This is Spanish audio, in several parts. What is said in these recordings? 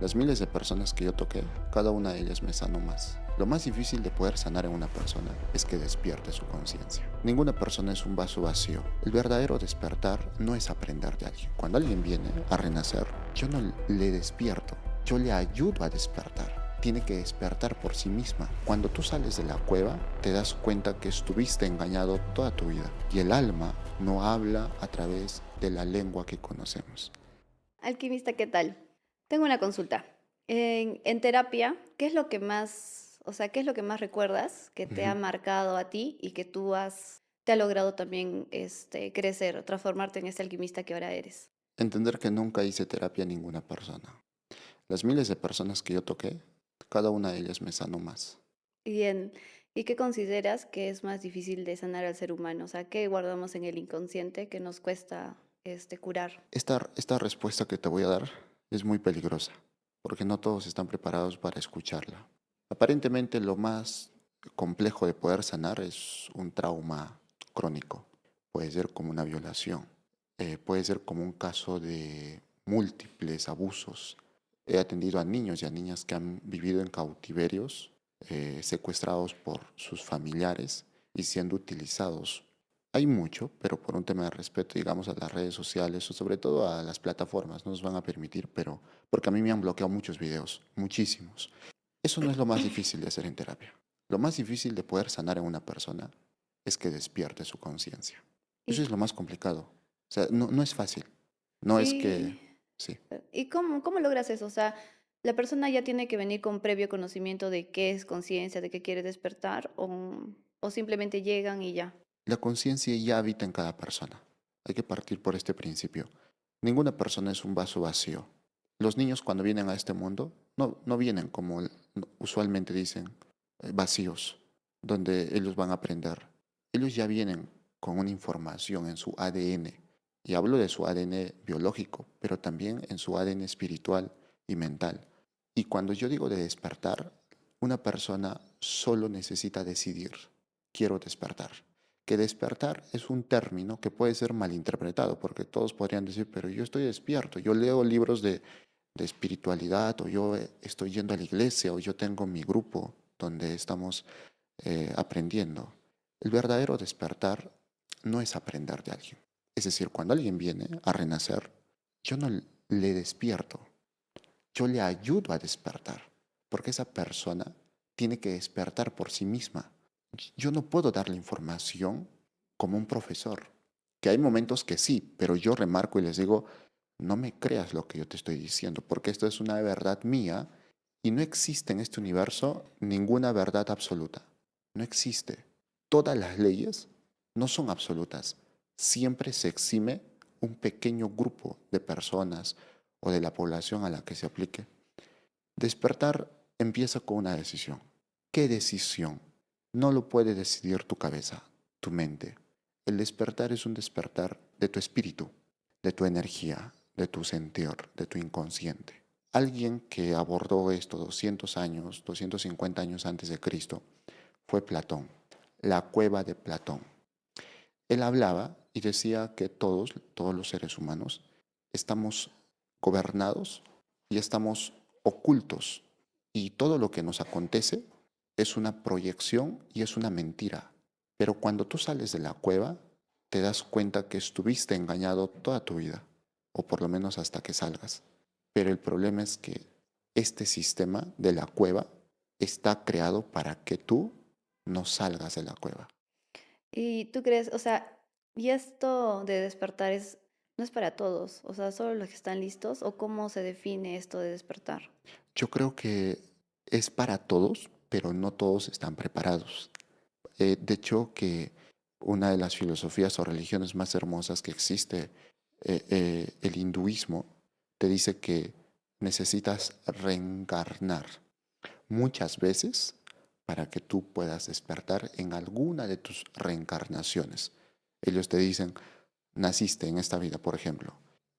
Las miles de personas que yo toqué, cada una de ellas me sanó más. Lo más difícil de poder sanar en una persona es que despierte su conciencia. Ninguna persona es un vaso vacío. El verdadero despertar no es aprender de alguien. Cuando alguien viene a renacer, yo no le despierto, yo le ayudo a despertar. Tiene que despertar por sí misma. Cuando tú sales de la cueva, te das cuenta que estuviste engañado toda tu vida y el alma no habla a través de la lengua que conocemos. Alquimista, ¿qué tal? Tengo una consulta. En terapia, ¿qué es lo que más, o sea, qué es lo que más recuerdas que te ha Ujú. marcado a ti y que te ha logrado también crecer, transformarte en este alquimista que ahora eres? Entender que nunca hice terapia a ninguna persona. Las miles de personas que yo toqué, cada una de ellas me sanó más. Y, en, ¿Y qué consideras que es más difícil de sanar al ser humano? O sea, ¿qué guardamos en el inconsciente que nos cuesta curar? Esta respuesta que te voy a dar es muy peligrosa, porque no todos están preparados para escucharla. Aparentemente lo más complejo de poder sanar es un trauma crónico. Puede ser como una violación, puede ser como un caso de múltiples abusos. He atendido a niños y a niñas que han vivido en cautiverios, secuestrados por sus familiares y siendo utilizados. Hay mucho, pero por un tema de respeto, digamos, a las redes sociales o sobre todo a las plataformas, no nos van a permitir, pero porque a mí me han bloqueado muchos videos, muchísimos. Eso no es lo más difícil de hacer en terapia. Lo más difícil de poder sanar en una persona es que despierte su conciencia. Eso ¿Y, es lo más complicado. O sea, no es fácil. No es que... y, Sí. y cómo logras eso? O sea, ¿la persona ya tiene que venir con previo conocimiento de qué es conciencia, de qué quiere despertar, o simplemente llegan y ya? La conciencia ya habita en cada persona. Hay que partir por este principio. Ninguna persona es un vaso vacío. Los niños cuando vienen a este mundo no vienen como usualmente dicen, vacíos, donde ellos van a aprender. Ellos ya vienen con una información en su ADN. Y hablo de su ADN biológico, pero también en su ADN espiritual y mental. Y cuando yo digo de despertar, una persona solo necesita decidir, quiero despertar. Que despertar es un término que puede ser malinterpretado, porque todos podrían decir, pero yo estoy despierto, yo leo libros de espiritualidad, o yo estoy yendo a la iglesia, o yo tengo mi grupo donde estamos aprendiendo. El verdadero despertar no es aprender de alguien. Es decir, cuando alguien viene a renacer, yo no le despierto, yo le ayudo a despertar, porque esa persona tiene que despertar por sí misma. Yo no puedo darle información como un profesor, que hay momentos que sí, pero yo remarco y les digo, no me creas lo que yo te estoy diciendo, porque esto es una verdad mía y no existe en este universo ninguna verdad absoluta. No existe. Todas las leyes no son absolutas. Siempre se exime un pequeño grupo de personas o de la población a la que se aplique. Despertar empieza con una decisión. ¿Qué decisión? No lo puede decidir tu cabeza, tu mente. El despertar es un despertar de tu espíritu, de tu energía, de tu sentir, de tu inconsciente. Alguien que abordó esto 200 años, 250 años antes de Cristo fue Platón, la cueva de Platón. Él hablaba y decía que todos los seres humanos, estamos gobernados y estamos ocultos. Y todo lo que nos acontece es una proyección y es una mentira. Pero cuando tú sales de la cueva, te das cuenta que estuviste engañado toda tu vida, o por lo menos hasta que salgas. Pero el problema es que este sistema de la cueva está creado para que tú no salgas de la cueva. Y tú crees, o sea, y esto de despertar no es para todos, o sea, solo los que están listos, o cómo se define esto de despertar. Yo creo que es para todos, pero no todos están preparados. De hecho, que una de las filosofías o religiones más hermosas que existe, el hinduismo, te dice que necesitas reencarnar muchas veces para que tú puedas despertar en alguna de tus reencarnaciones. Ellos te dicen, naciste en esta vida, por ejemplo,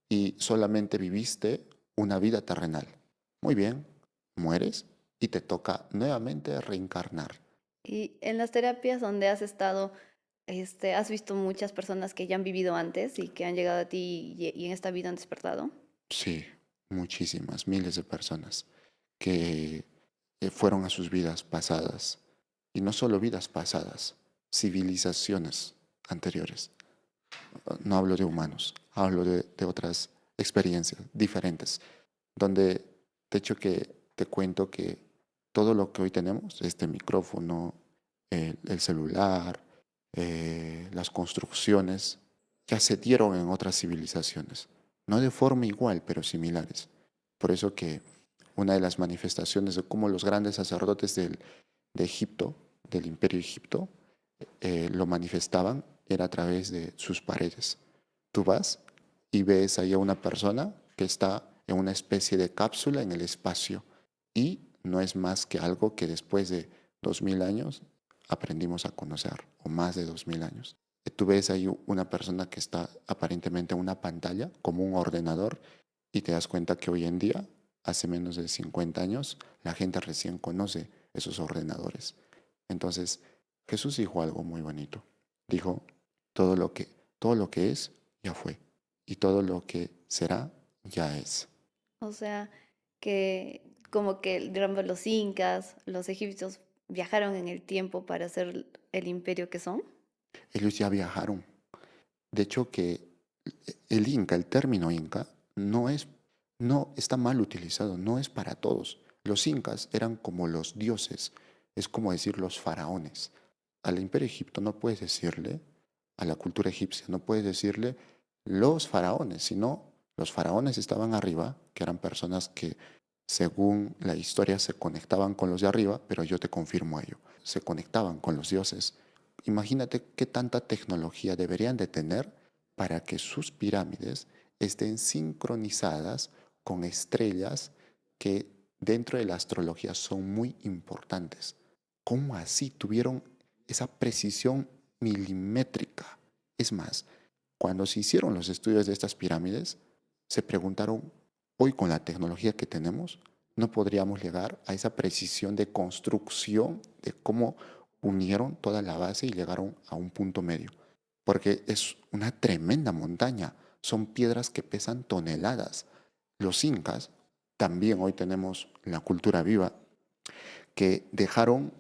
y solamente viviste una vida terrenal. Muy bien, mueres y te toca nuevamente reencarnar. Y en las terapias donde has estado, has visto muchas personas que ya han vivido antes y que han llegado a ti y en esta vida han despertado. Sí, muchísimas, miles de personas que fueron a sus vidas pasadas. Y no solo vidas pasadas, civilizaciones anteriores. No hablo de humanos, hablo de otras experiencias diferentes, donde de hecho que te cuento que todo lo que hoy tenemos, este micrófono, el celular, las construcciones, ya se dieron en otras civilizaciones, no de forma igual, pero similares. Por eso que una de las manifestaciones de cómo los grandes sacerdotes de Egipto, del imperio Egipto, lo manifestaban era a través de sus paredes. Tú vas y ves ahí a una persona que está en una especie de cápsula en el espacio y no es más que algo que después de 2000 años aprendimos a conocer, o más de 2000 años. Tú ves ahí una persona que está aparentemente en una pantalla, como un ordenador, y te das cuenta que hoy en día, hace menos de 50 años, la gente recién conoce esos ordenadores. Entonces, Jesús dijo algo muy bonito. Dijo, todo lo que es, ya fue. Y todo lo que será, ya es. O sea, que como que, digamos, los incas, los egipcios viajaron en el tiempo para ser el imperio que son. Ellos ya viajaron. De hecho, que el Inca, el término Inca, no está mal utilizado, no es para todos. Los incas eran como los dioses, es como decir los faraones. Al imperio egipto no puedes decirle, a la cultura egipcia no puedes decirle los faraones, sino los faraones estaban arriba, que eran personas que según la historia se conectaban con los de arriba, pero yo te confirmo ello, se conectaban con los dioses. Imagínate qué tanta tecnología deberían de tener para que sus pirámides estén sincronizadas con estrellas que dentro de la astrología son muy importantes. ¿Cómo así tuvieron esa precisión milimétrica? Es más, cuando se hicieron los estudios de estas pirámides, se preguntaron, hoy con la tecnología que tenemos, no podríamos llegar a esa precisión de construcción de cómo unieron toda la base y llegaron a un punto medio. Porque es una tremenda montaña, son piedras que pesan toneladas. Los incas, también hoy tenemos la cultura viva, que dejaron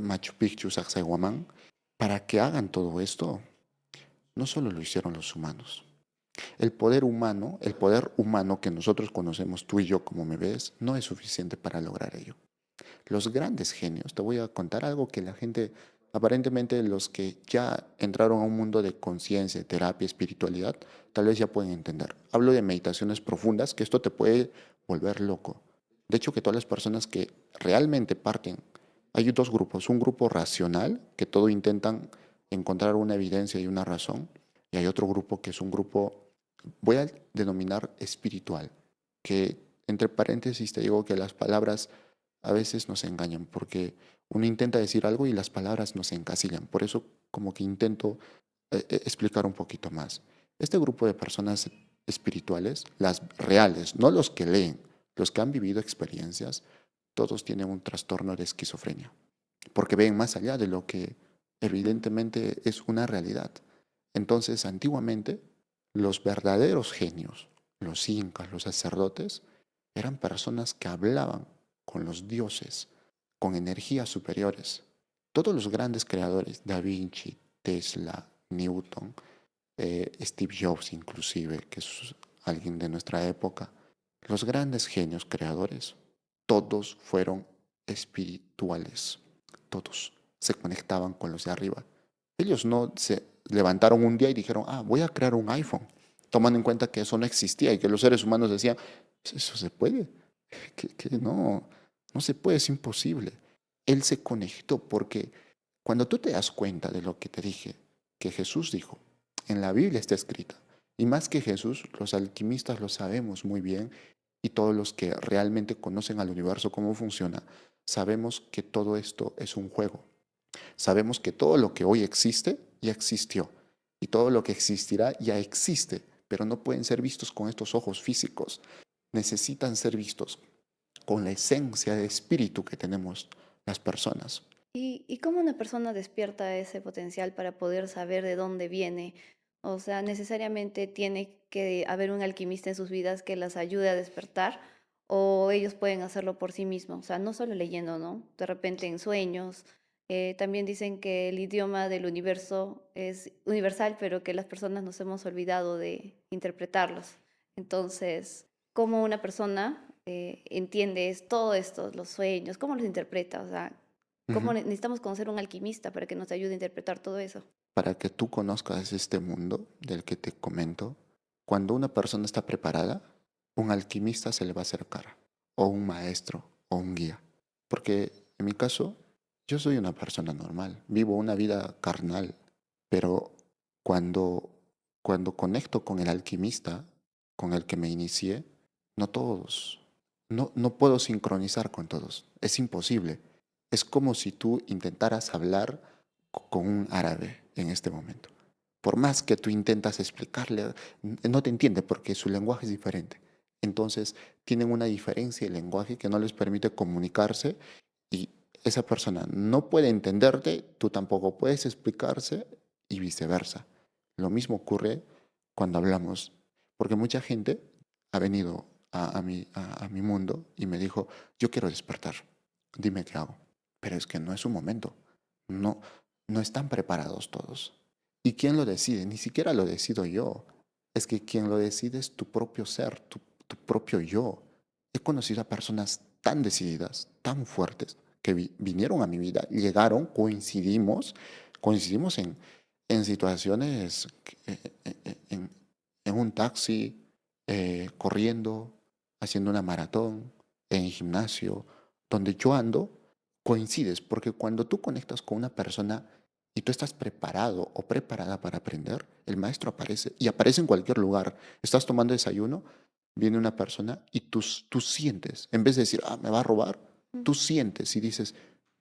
Machu Picchu, Sacsayhuamán, para que hagan todo esto. No solo lo hicieron los humanos. El poder humano que nosotros conocemos, tú y yo como me ves, no es suficiente para lograr ello. Los grandes genios, te voy a contar algo que la gente, aparentemente los que ya entraron a un mundo de conciencia, terapia, espiritualidad, tal vez ya pueden entender. Hablo de meditaciones profundas, que esto te puede volver loco. De hecho, que todas las personas que realmente parten, hay dos grupos, un grupo racional, que todo intentan encontrar una evidencia y una razón, y hay otro grupo que es un grupo, voy a denominar espiritual, que entre paréntesis te digo que las palabras a veces nos engañan porque uno intenta decir algo y las palabras nos encasillan. Por eso como que intento explicar un poquito más. Este grupo de personas espirituales, las reales, no los que leen, los que han vivido experiencias, todos tienen un trastorno de esquizofrenia, porque ven más allá de lo que Mm. evidentemente es una realidad. Entonces, antiguamente, los verdaderos genios, los incas, los sacerdotes, eran personas que hablaban con los dioses, con energías superiores. Todos los grandes creadores, Da Vinci, Tesla, Newton, Steve Jobs inclusive, que es alguien de nuestra época, los grandes genios creadores, todos fueron espirituales, todos se conectaban con los de arriba. Ellos no se levantaron un día y dijeron, ah, voy a crear un iPhone, tomando en cuenta que eso no existía y que los seres humanos decían, eso se puede, que no, no se puede, es imposible. Él se conectó porque cuando tú te das cuenta de lo que te dije, que Jesús dijo, en la Biblia está escrita, y más que Jesús, los alquimistas lo sabemos muy bien, y todos los que realmente conocen al universo cómo funciona, sabemos que todo esto es un juego. Sabemos que todo lo que hoy existe ya existió, y todo lo que existirá ya existe, pero no pueden ser vistos con estos ojos físicos. Necesitan ser vistos con la esencia de espíritu que tenemos las personas. ¿Y cómo una persona despierta ese potencial para poder saber de dónde viene? O sea, necesariamente tiene que haber un alquimista en sus vidas que las ayude a despertar o ellos pueden hacerlo por sí mismos. O sea, no solo leyendo, ¿no? De repente en sueños. También dicen que el idioma del universo es universal, pero que las personas nos hemos olvidado de interpretarlos. Entonces, ¿cómo una persona entiende todo esto, los sueños? ¿Cómo los interpreta? O sea, ¿cómo Ujú. necesitamos conocer un alquimista para que nos ayude a interpretar todo eso? Para que tú conozcas este mundo del que te comento, cuando una persona está preparada, un alquimista se le va a acercar, o un maestro, o un guía. Porque en mi caso, yo soy una persona normal, vivo una vida carnal, pero cuando, cuando conecto con el alquimista con el que me inicié, no todos, no puedo sincronizar con todos, es imposible. Es como si tú intentaras hablar con un árabe en este momento. Por más que tú intentas explicarle, no te entiende porque su lenguaje es diferente. Entonces, tienen una diferencia de lenguaje que no les permite comunicarse y esa persona no puede entenderte, tú tampoco puedes explicarse y viceversa. Lo mismo ocurre cuando hablamos, porque mucha gente ha venido a mi mundo y me dijo, yo quiero despertar, dime qué hago. Pero es que no es su momento, no, no están preparados todos. ¿Y quién lo decide? Ni siquiera lo decido yo. Es que quien lo decide es tu propio ser, tu propio yo. He conocido a personas tan decididas, tan fuertes, que vinieron a mi vida, llegaron, coincidimos en situaciones, en un taxi, corriendo, haciendo una maratón, en el gimnasio, donde yo ando, coincides, porque cuando tú conectas con una persona y tú estás preparado o preparada para aprender, el maestro aparece y aparece en cualquier lugar. Estás tomando desayuno, viene una persona y tú sientes, en vez de decir, ah, me va a robar, tú sientes y dices,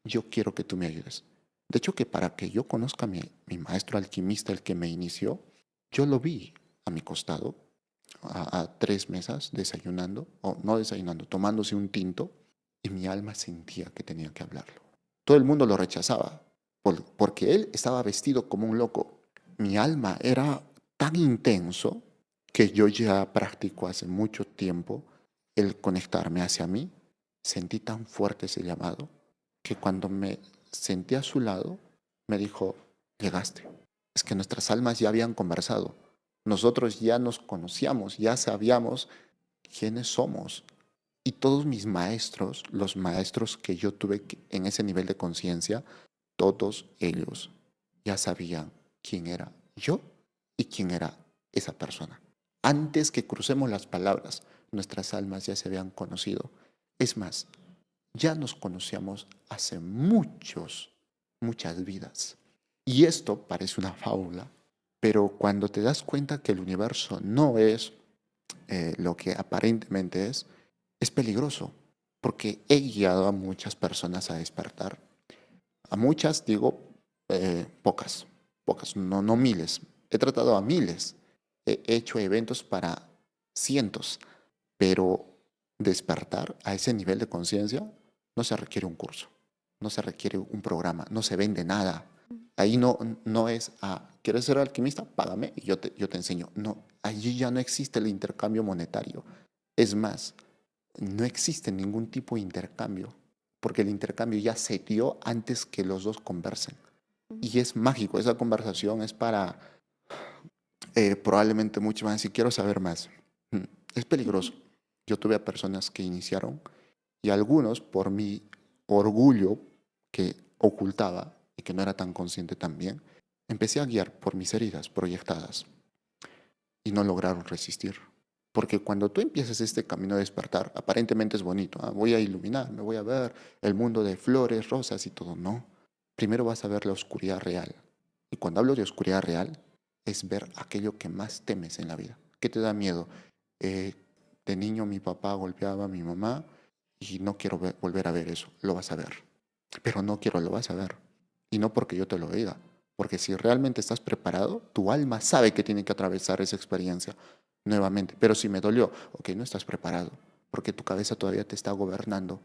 yo quiero que tú me ayudes. De hecho, que para que yo conozca a mi maestro alquimista, el que me inició, yo lo vi a mi costado, a 3 mesas, desayunando, o no desayunando, tomándose un tinto, y mi alma sentía que tenía que hablarlo. Todo el mundo lo rechazaba, porque él estaba vestido como un loco. Mi alma era tan intenso que yo ya practico hace mucho tiempo el conectarme hacia mí. Sentí tan fuerte ese llamado que cuando me senté a su lado, me dijo, llegaste. Es que nuestras almas ya habían conversado. Nosotros ya nos conocíamos, ya sabíamos quiénes somos. Y todos mis maestros, los maestros que yo tuve en ese nivel de conciencia, todos ellos ya sabían quién era yo y quién era esa persona. Antes que crucemos las palabras, nuestras almas ya se habían conocido. Es más, ya nos conocíamos hace muchas vidas. Y esto parece una fábula, pero cuando te das cuenta que el universo no es lo que aparentemente es peligroso, porque he guiado a muchas personas a despertar. A muchas digo pocas, no miles. He tratado a miles. He hecho eventos para cientos, pero despertar a ese nivel de conciencia no se requiere un curso, no se requiere un programa, no se vende nada. Ahí no es, ¿quieres ser alquimista? Págame y yo te enseño. No, allí ya no existe el intercambio monetario. Es más, no existe ningún tipo de intercambio, porque el intercambio ya se dio antes que los dos conversen. Y es mágico, esa conversación es para probablemente mucho más, si quiero saber más. Mm, Es peligroso. Yo tuve a personas que iniciaron y algunos por mi orgullo que ocultaba y que no era tan consciente también, empecé a guiar por mis heridas proyectadas y no lograron resistir. Porque cuando tú empiezas este camino de despertar, aparentemente es bonito. Voy a iluminar, me voy a ver el mundo de flores, rosas y todo. No. Primero vas a ver la oscuridad real. Y cuando hablo de oscuridad real, es ver aquello que más temes en la vida. ¿Qué te da miedo? Eh, de niño mi papá golpeaba a mi mamá y no quiero volver a ver eso. Lo vas a ver. Pero no quiero, lo vas a ver. Y no porque yo te lo diga. Porque si realmente estás preparado, tu alma sabe que tiene que atravesar esa experiencia nuevamente. Pero si me dolió, ok, no estás preparado, porque tu cabeza todavía te está gobernando.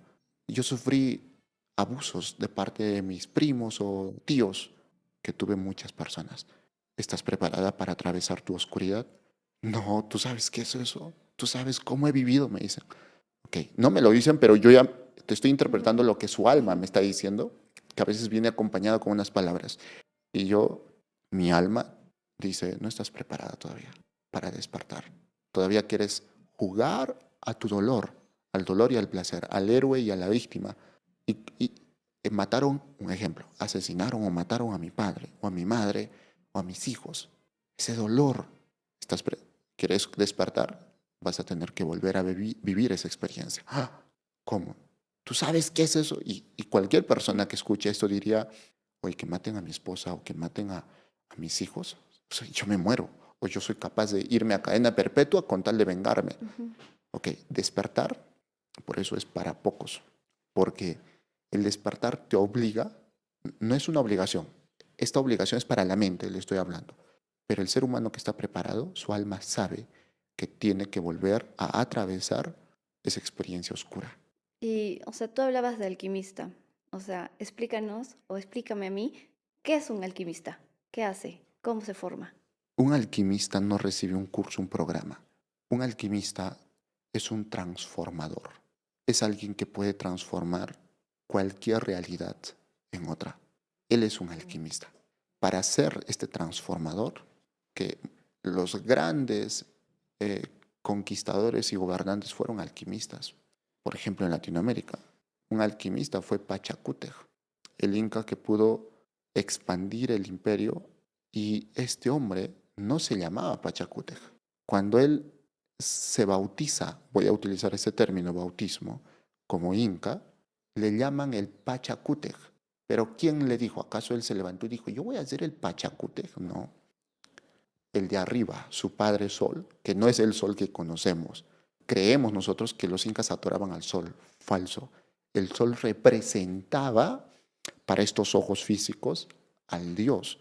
Yo sufrí abusos de parte de mis primos o tíos, que tuve muchas personas. ¿Estás preparada para atravesar tu oscuridad? No, ¿tú sabes qué es eso? ¿Tú sabes cómo he vivido? Me dicen. Ok, no me lo dicen, pero yo ya te estoy interpretando Ujú, lo que su alma me está diciendo, que a veces viene acompañado con unas palabras. Y yo, mi alma dice, no estás preparada todavía para despertar. Todavía quieres jugar a tu dolor, al dolor y al placer, al héroe y a la víctima. Y mataron, un ejemplo, asesinaron o mataron a mi padre, o a mi madre, o a mis hijos. Ese dolor, ¿estás ¿quieres despertar? Vas a tener que volver a vivir esa experiencia. ¡Ah! ¿Cómo? ¿Tú sabes qué es eso? Y cualquier persona que escuche esto diría, oye, que maten a mi esposa o que maten a mis hijos, o sea, yo me muero. O yo soy capaz de irme a cadena perpetua con tal de vengarme. ujú. Ok, despertar, por eso es para pocos. Porque el despertar te obliga, no es una obligación. Esta obligación es para la mente, le estoy hablando. Pero el ser humano que está preparado, su alma sabe que tiene que volver a atravesar esa experiencia oscura. Y, o sea, tú hablabas de alquimista. O sea, explícanos o explícame a mí, ¿qué es un alquimista? ¿Qué hace? ¿Cómo se forma? Un alquimista no recibe un curso, un programa. Un alquimista es un transformador. Es alguien que puede transformar cualquier realidad en otra. Él es un alquimista. Para ser este transformador, que los grandes eh, conquistadores y gobernantes fueron alquimistas. Por ejemplo, en Latinoamérica, un alquimista fue Pachacútec, el inca que pudo expandir el imperio, y este hombre no se llamaba Pachacútec. Cuando él se bautiza, voy a utilizar ese término, bautismo, como inca, le llaman el Pachacútec. Pero ¿quién le dijo? ¿Acaso él se levantó y dijo, yo voy a ser el Pachacútec? No, el de arriba, su padre sol, que no es el sol que conocemos. Creemos nosotros que los incas adoraban al sol. Falso. El sol representaba para estos ojos físicos al Dios,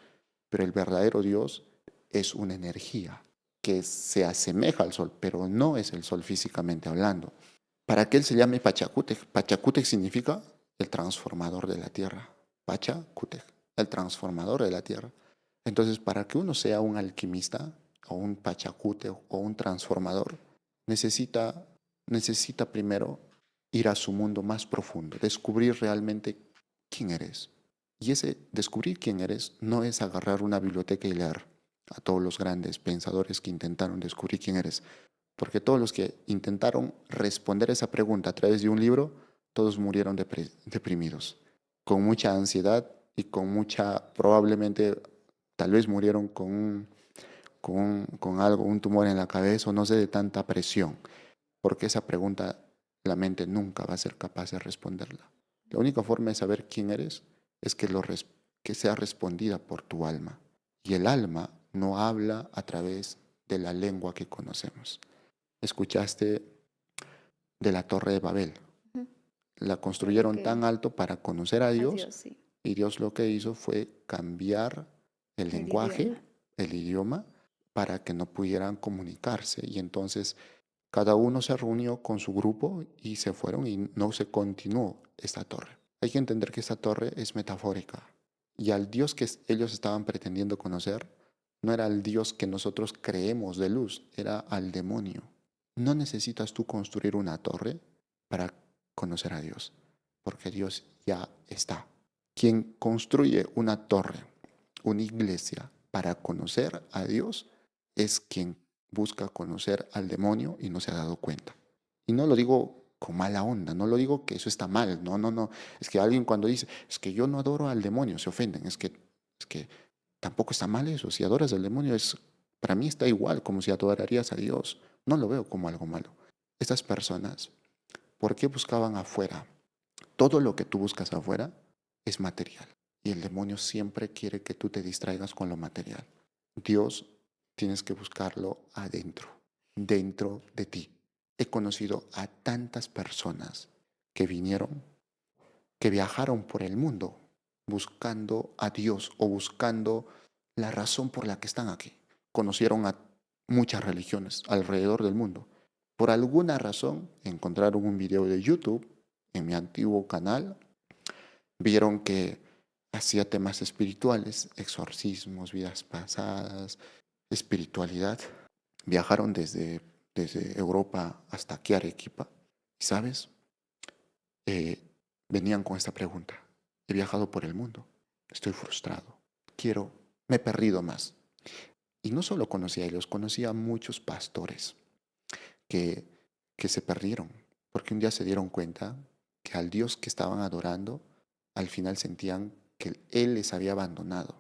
pero el verdadero Dios es una energía que se asemeja al sol, pero no es el sol físicamente hablando. ¿Para qué él se llame Pachacútec? Pachacútec significa el transformador de la tierra. Pachacútec, el transformador de la tierra. Entonces, para que uno sea un alquimista o un Pachacútec o un transformador, necesita, necesita primero ir a su mundo más profundo, descubrir realmente quién eres. Y ese descubrir quién eres no es agarrar una biblioteca y leer a todos los grandes pensadores que intentaron descubrir quién eres. Porque todos los que intentaron responder esa pregunta a través de un libro, todos murieron deprimidos, con mucha ansiedad y con mucha, probablemente, tal vez murieron con algo, un tumor en la cabeza o no sé, de tanta presión, porque esa pregunta la mente nunca va a ser capaz de responderla. La única forma de saber quién eres es que sea respondida por tu alma. Y el alma no habla a través de la lengua que conocemos. Escuchaste de la Torre de Babel. Ujú. La De lo construyeron tan que alto para conocer a Dios, adiós, sí, y Dios lo que hizo fue cambiar el el lenguaje, idioma. el idioma, para que no pudieran comunicarse. Y entonces cada uno se reunió con su grupo y se fueron y no se continuó esta torre. Hay que entender que esta torre es metafórica. Y al Dios que ellos estaban pretendiendo conocer no era el Dios que nosotros creemos de luz, era al demonio. No necesitas tú construir una torre para conocer a Dios, porque Dios ya está. Quien construye una torre, una iglesia para conocer a Dios, es quien busca conocer al demonio y no se ha dado cuenta. Y no lo digo con mala onda, no lo digo que eso está mal, no, no, no. Es que alguien cuando dice, es que yo no adoro al demonio, se ofenden, es que tampoco está mal eso. Si adoras al demonio, para mí está igual como si adorarías a Dios. No lo veo como algo malo. Estas personas, ¿por qué buscaban afuera? Todo lo que tú buscas afuera es material. Y el demonio siempre quiere que tú te distraigas con lo material. Dios tienes que buscarlo adentro, dentro de ti. He conocido a tantas personas que vinieron, que viajaron por el mundo buscando a Dios o buscando la razón por la que están aquí. Conocieron a muchas religiones alrededor del mundo. Por alguna razón encontraron un video de YouTube en mi antiguo canal, vieron que hacía temas espirituales, exorcismos, vidas pasadas, espiritualidad. Viajaron desde Europa hasta aquí, Arequipa. Y sabes, Eh, venían con esta pregunta. He viajado por el mundo, estoy frustrado, quiero, me he perdido más. Y no solo conocí a ellos, conocí a muchos pastores que, que se perdieron, porque un día se dieron cuenta que al Dios que estaban adorando, al final sentían que Él les había abandonado.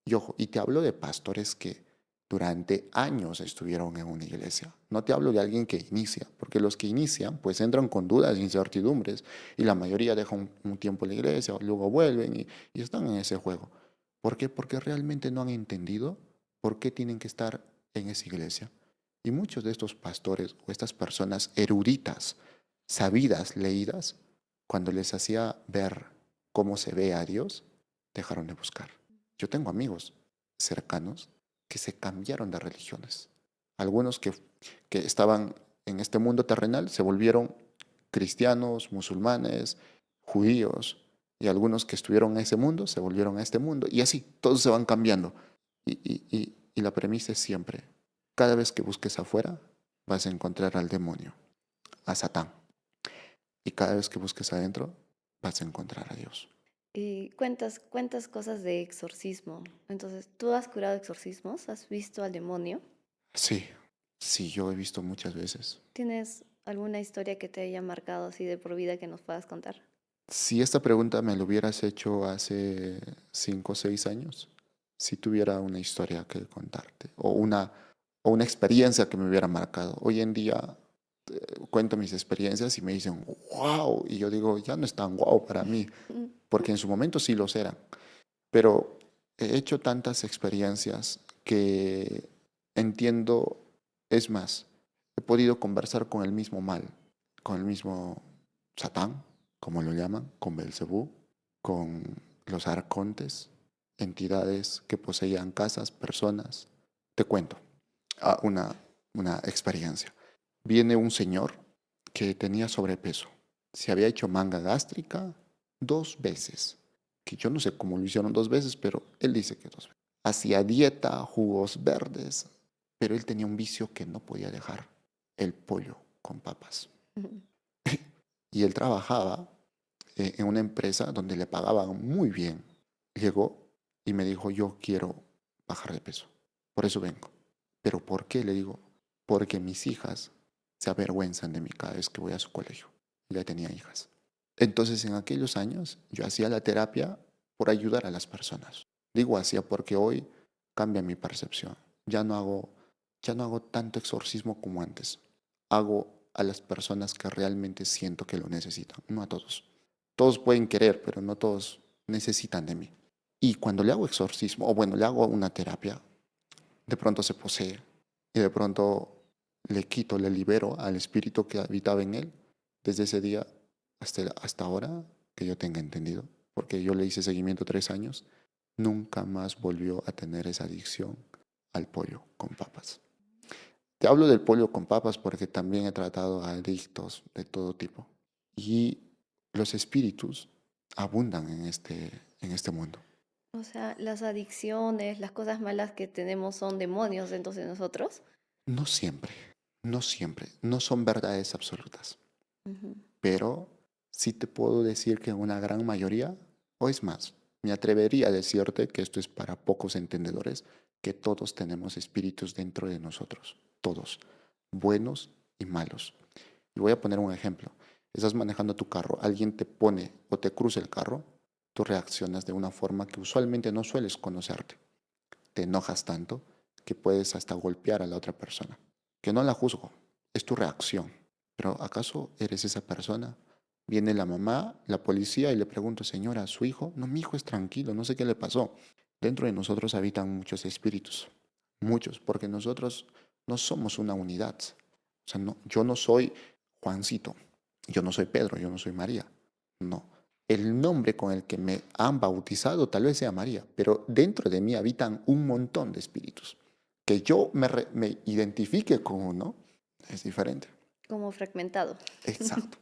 Y ojo, y te hablo de pastores que durante años estuvieron en una iglesia. No te hablo de alguien que inicia, porque los que inician pues entran con dudas e incertidumbres y la mayoría dejan un tiempo en la iglesia, luego vuelven y están en ese juego. ¿Por qué? Porque realmente no han entendido por qué tienen que estar en esa iglesia. Y muchos de estos pastores o estas personas eruditas, sabidas, leídas, cuando les hacía ver cómo se ve a Dios, dejaron de buscar. Yo tengo amigos cercanos que se cambiaron de religiones. Algunos que estaban en este mundo terrenal se volvieron cristianos, musulmanes, judíos, y algunos que estuvieron en ese mundo se volvieron a este mundo. Y así, todos se van cambiando. Y la premisa es siempre, cada vez que busques afuera, vas a encontrar al demonio, a Satán. Y cada vez que busques adentro, vas a encontrar a Dios. Y cuentas cosas de exorcismo. Entonces, ¿tú has curado exorcismos? ¿Has visto al demonio? Sí, sí, yo he visto muchas veces. ¿Tienes alguna historia que te haya marcado así de por vida que nos puedas contar? Si esta pregunta me lo hubieras hecho hace 5 o 6 años, si tuviera una historia que contarte o una experiencia que me hubiera marcado. Hoy en día cuento mis experiencias y me dicen, wow, y yo digo, ya no es tan wow para mí, Mm. porque en su momento sí los eran, pero he hecho tantas experiencias que entiendo, es más, he podido conversar con el mismo mal, con el mismo Satán, como lo llaman, con Belcebú, con los arcontes, entidades que poseían casas, personas. Te cuento una experiencia. Viene un señor que tenía sobrepeso. Se había hecho manga gástrica 2 veces. Que yo no sé cómo lo hicieron 2 veces, pero él dice que 2 veces. Hacía dieta, jugos verdes, pero él tenía un vicio que no podía dejar, el pollo con papas. Y él trabajaba en una empresa donde le pagaban muy bien. Llegó y me dijo, yo quiero bajar de peso, por eso vengo. ¿Pero por qué? Le digo, porque mis hijas se avergüenzan de mí cada vez que voy a su colegio. Y ya tenía hijas. Entonces, en aquellos años, yo hacía la terapia por ayudar a las personas. Digo hacía porque hoy cambia mi percepción. Ya no hago tanto exorcismo como antes. Hago a las personas que realmente siento que lo necesitan, no a todos. Todos pueden querer, pero no todos necesitan de mí. Y cuando le hago exorcismo, o bueno, le hago una terapia, de pronto se posee y de pronto le quito, le libero al espíritu que habitaba en él desde ese día hasta ahora que yo tenga entendido, porque yo le hice seguimiento 3 años, nunca más volvió a tener esa adicción al pollo con papas. Te hablo del pollo con papas porque también he tratado a adictos de todo tipo y los espíritus abundan en este mundo. O sea, las adicciones, las cosas malas que tenemos son demonios dentro de nosotros. No siempre, no siempre, no son verdades absolutas, Ujú. pero sí te puedo decir que en una gran mayoría, o es más, me atrevería a decirte que esto es para pocos entendedores, que todos tenemos espíritus dentro de nosotros, todos, buenos y malos. Y voy a poner un ejemplo. Estás manejando tu carro, alguien te pone o te cruza el carro, tú reaccionas de una forma que usualmente no sueles conocerte. Te enojas tanto que puedes hasta golpear a la otra persona. Que no la juzgo, es tu reacción. Pero ¿acaso eres esa persona? Viene la mamá, la policía y le pregunto, señora, ¿su hijo? No, mi hijo es tranquilo, no sé qué le pasó. Dentro de nosotros habitan muchos espíritus, muchos, porque nosotros no somos una unidad. O sea, no, yo no soy Juancito, yo no soy Pedro, yo no soy María. No, el nombre con el que me han bautizado tal vez sea María, pero dentro de mí habitan un montón de espíritus. Que yo me identifique con uno es diferente. Como fragmentado. Exacto.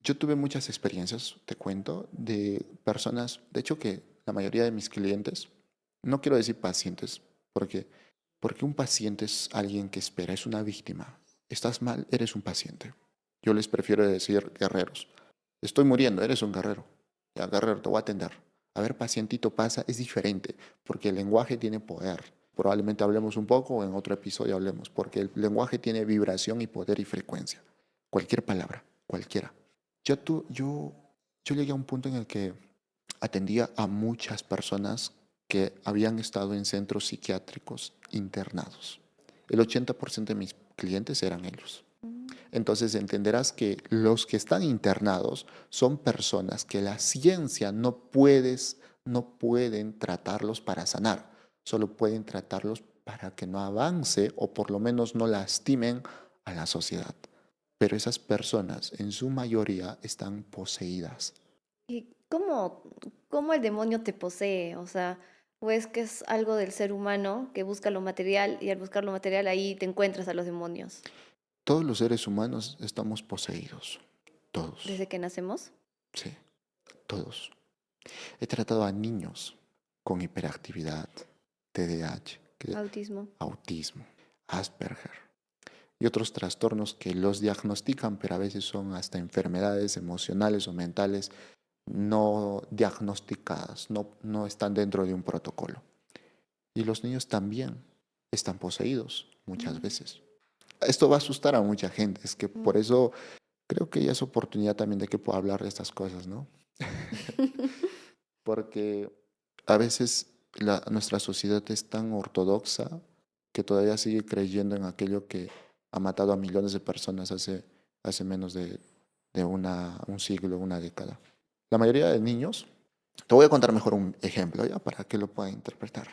Yo tuve muchas experiencias, te cuento, de personas, de hecho que la mayoría de mis clientes, no quiero decir pacientes, porque, porque un paciente es alguien que espera, es una víctima. Estás mal, eres un paciente. Yo les prefiero decir guerreros. Estoy muriendo, eres un guerrero. Ya, guerrero, te voy a atender. A ver, pacientito, pasa, es diferente, porque el lenguaje tiene poder. Probablemente hablemos un poco o en otro episodio hablemos, porque el lenguaje tiene vibración y poder y frecuencia. Cualquier palabra, cualquiera. Yo, tú, yo llegué a un punto en el que atendía a muchas personas que habían estado en centros psiquiátricos internados. El 80% de mis clientes eran ellos. Mm. Entonces entenderás que los que están internados son personas que la ciencia no pueden tratarlos para sanar, solo pueden tratarlos para que no avance o por lo menos no lastimen a la sociedad. Pero esas personas en su mayoría están poseídas. ¿Y cómo el demonio te posee? O sea, ¿o es que es algo del ser humano que busca lo material y al buscar lo material ahí te encuentras a los demonios? Todos los seres humanos estamos poseídos, todos, ¿Desde que nacemos? sí, todos. He tratado a niños con hiperactividad, TDAH, Autismo. autismo, Asperger y otros trastornos que los diagnostican, pero a veces son hasta enfermedades emocionales o mentales no diagnosticadas, no están dentro de un protocolo. Y los niños también están poseídos muchas Mm, veces. Esto va a asustar a mucha gente, es que por mm. eso creo que ya es oportunidad también de que pueda hablar de estas cosas, ¿no? Porque a veces nuestra sociedad es tan ortodoxa que todavía sigue creyendo en aquello que ha matado a millones de personas hace menos de un siglo, una década. La mayoría de niños, te voy a contar mejor un ejemplo ya para que lo puedan interpretar.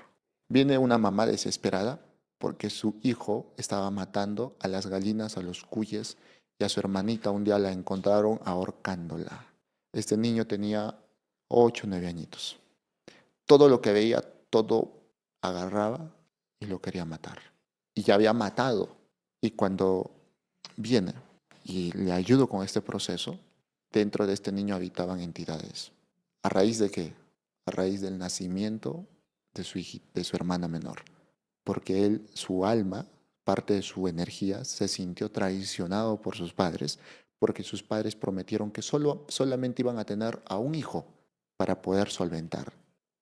Viene una mamá desesperada porque su hijo estaba matando a las gallinas, a los cuyes y a su hermanita un día la encontraron ahorcándola. Este niño tenía 8 o 9 añitos. Todo lo que veía, todo agarraba y lo quería matar. Y ya había matado. Y cuando viene y le ayudo con este proceso, dentro de este niño habitaban entidades. ¿A raíz de qué? A raíz del nacimiento de su hermana menor. Porque él, su alma, parte de su energía, se sintió traicionado por sus padres, porque sus padres prometieron que solamente iban a tener a un hijo para poder solventar.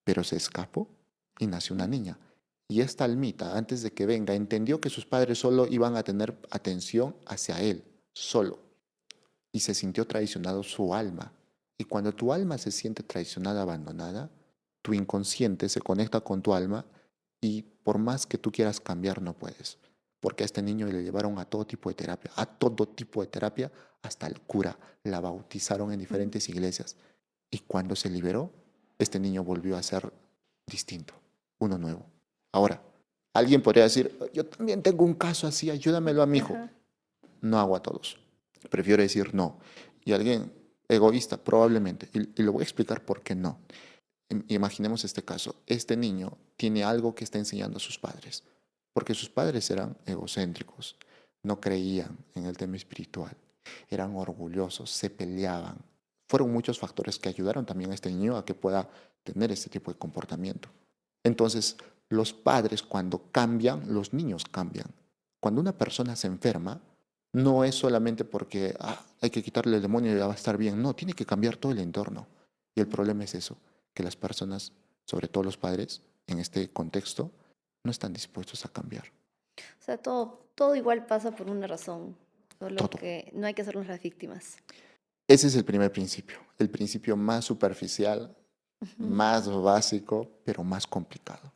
Pero se escapó y nació una niña. Y esta almita, antes de que venga, entendió que sus padres solo iban a tener atención hacia él, solo. Y se sintió traicionado su alma. Y cuando tu alma se siente traicionada, abandonada, tu inconsciente se conecta con tu alma y por más que tú quieras cambiar, no puedes. Porque a este niño le llevaron a todo tipo de terapia, a todo tipo de terapia, hasta el cura. La bautizaron en Mm. diferentes iglesias. Y cuando se liberó, este niño volvió a ser distinto, uno nuevo. Ahora, alguien podría decir, yo también tengo un caso así, ayúdamelo a mi hijo. Ajá. No hago a todos. Prefiero decir no. Y alguien egoísta, probablemente. Y lo voy a explicar por qué no. Imaginemos este caso. Este niño tiene algo que está enseñando a sus padres. Porque sus padres eran egocéntricos. No creían en el tema espiritual. Eran orgullosos, se peleaban. Fueron muchos factores que ayudaron también a este niño a que pueda tener este tipo de comportamiento. Entonces, los padres cuando cambian, los niños cambian. Cuando una persona se enferma, no es solamente porque hay que quitarle el demonio y ya va a estar bien. No, tiene que cambiar todo el entorno. Y el problema es eso, que las personas, sobre todo los padres, en este contexto, no están dispuestos a cambiar. O sea, todo igual pasa por una razón, solo Todo. que no hay que hacernos las víctimas. Ese es el principio más superficial, Ujú. más básico, pero más complicado.